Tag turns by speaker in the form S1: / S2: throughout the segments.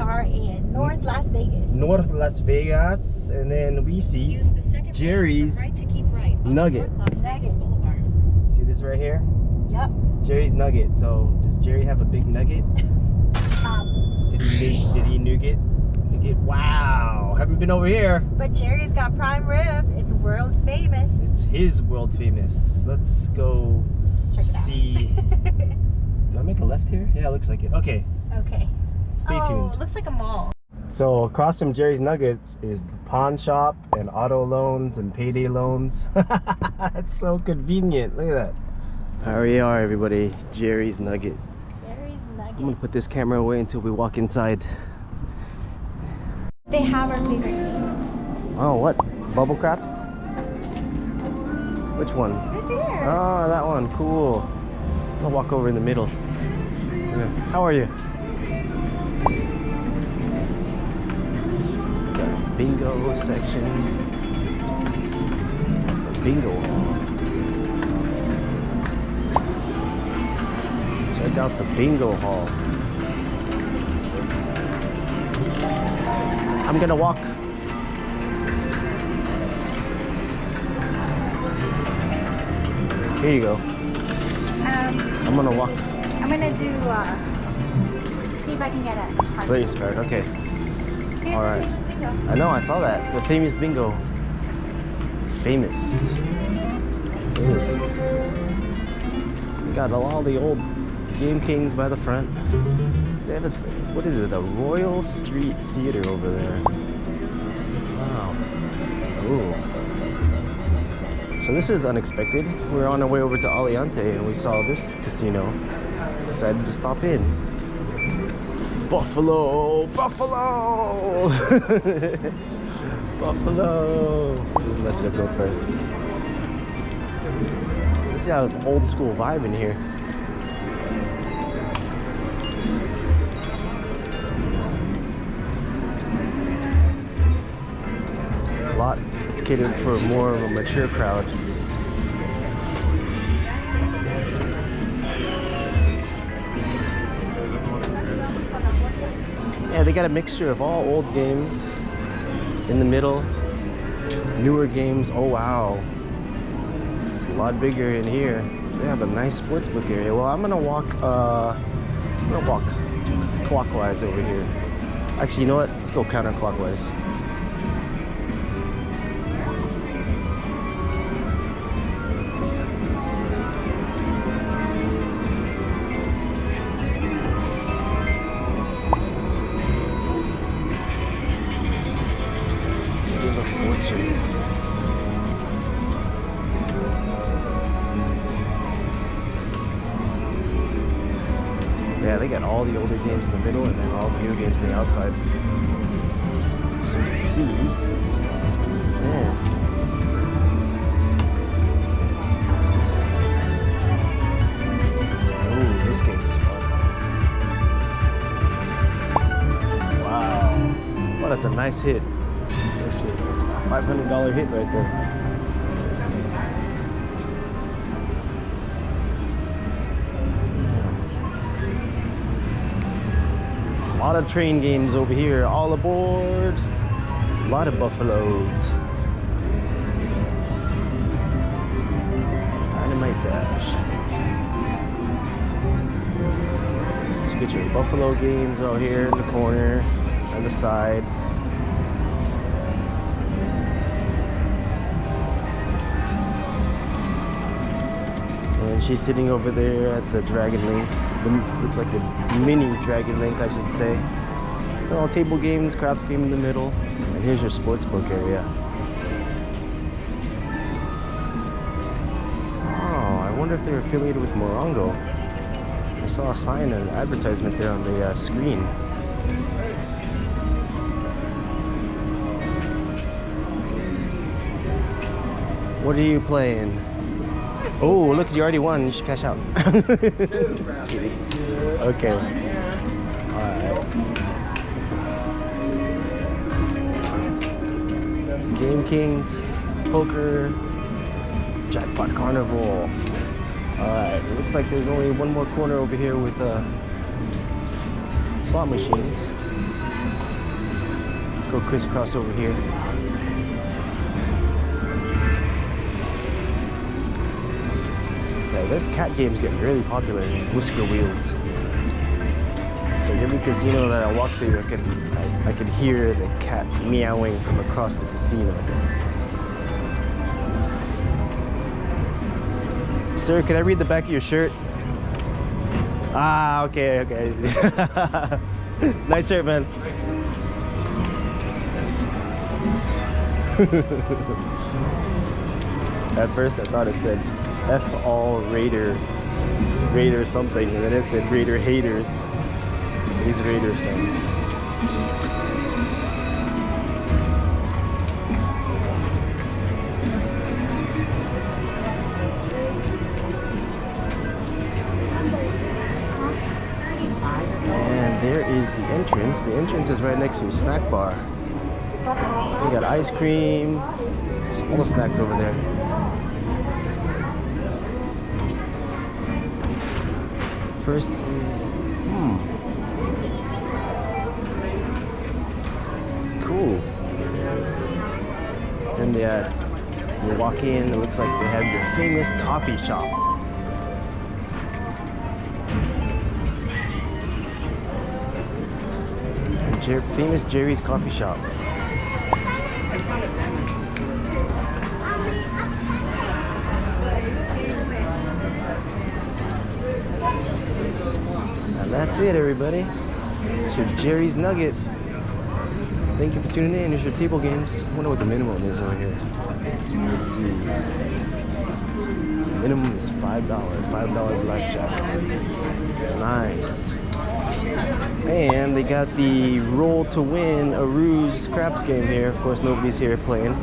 S1: are in North Las Vegas.
S2: North Las Vegas, and then we see Jerry's Nugget. See this right here?
S1: Yep.
S2: Jerry's Nugget. So does Jerry have a big nugget? Did he nugget? Wow, haven't been over here.
S1: But Jerry's got prime rib. It's world famous.
S2: It's his world famous. Let's go see. Do I make a left here? Yeah, it looks like it. Okay.
S1: Okay.
S2: Stay tuned.
S1: It looks like a mall.
S2: So across from Jerry's Nuggets is the pawn shop and auto loans and payday loans. It's so convenient. Look at that. Here we are, everybody. Jerry's Nugget.
S1: Jerry's Nugget.
S2: I'm gonna put this camera away until we walk inside.
S1: They have our favorite game.
S2: Oh, what? Bubble craps? Which one?
S1: Right there.
S2: Oh, that one. Cool. I'll walk over in the middle. Yeah. How are you? Got a bingo section. It's the bingo hall. Check out the bingo hall. I'm gonna walk. Here you go. I'm gonna walk.
S1: I'm gonna do, see if I can get a card.
S2: Place card, okay.
S1: Here's
S2: All right.
S1: the bingo.
S2: I know, I saw that. The famous bingo. Famous. It is. We got all the old Game Kings by the front. They have a, what is it? A Royal Street Theater over there. Wow. Ooh. So this is unexpected. We were on our way over to Aliante and we saw this casino. Decided to stop in. Buffalo! Buffalo! Buffalo! Just let it go first. Let's see how old school vibe in here. It's catered for more of a mature crowd. Yeah, they got a mixture of all old games in the middle, newer games. Oh wow, it's a lot bigger in here. They have a nice sportsbook area. Well, I'm gonna walk clockwise over here. Actually, you know what? Let's go counterclockwise. Yeah, they got all the older games in the middle and then all the new games on the outside. So you can see. Man. Ooh, this game is fun. Wow. Well, that's a nice hit. That's a $500 hit right there. A lot of train games over here. All aboard. A lot of buffaloes. Dynamite Dash. So get your buffalo games out here in the corner on the side. And she's sitting over there at the Dragon Link. Looks like a mini Dragon Link, I should say. All table games, craps game in the middle. And here's your sportsbook area. Oh, I wonder if they're affiliated with Morongo. I saw a sign, an advertisement there on the screen. What are you playing? Oh, look, you already won. You should cash out. Just kidding. Okay. Alright. Game Kings, poker, jackpot carnival. Alright, it looks like there's only one more corner over here with slot machines. go crisscross over here. Yeah, this cat game's getting really popular. These whisker wheels. So every casino that I walk through, I could hear the cat meowing from across the casino. Sir, can I read the back of your shirt? Ah, okay. Nice shirt, man. At first I thought it said F all Raider something, and then it said Raider haters. These Raiders now. And there is the entrance. The entrance is right next to a snack bar. We got ice cream, all the snacks over there. First, cool. Then you walk in, it looks like they have your famous coffee shop. Famous Jerry's coffee shop. And that's it, everybody. It's your Jerry's Nugget. Thank you for tuning in. It's your table games. I wonder what the minimum is over here. Let's see. Minimum is $5. $5 blackjack. Nice. And they got the roll to win a ruse craps game here. Of course, nobody's here playing.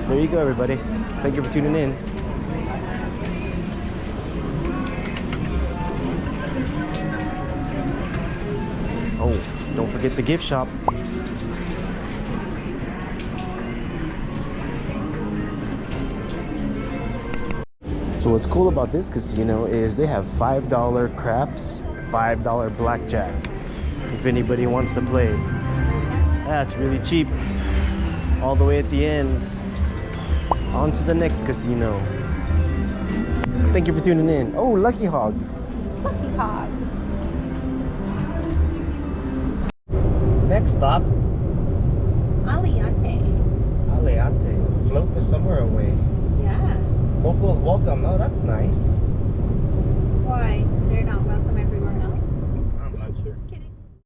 S2: There you go, everybody. Thank you for tuning in. Oh, don't forget the gift shop. So what's cool about this casino is they have $5 craps, $5 blackjack. If anybody wants to play, that's really cheap. All the way at the end. On to the next casino. Thank you for tuning in. Oh, Lucky Hog.
S1: Lucky Hog.
S2: Next stop,
S1: Aliate.
S2: Aliate. Float the summer away.
S1: Yeah.
S2: Locals welcome. Oh, that's nice.
S1: Why? They're not welcome everywhere else?
S2: I'm not sure.
S1: Just kidding.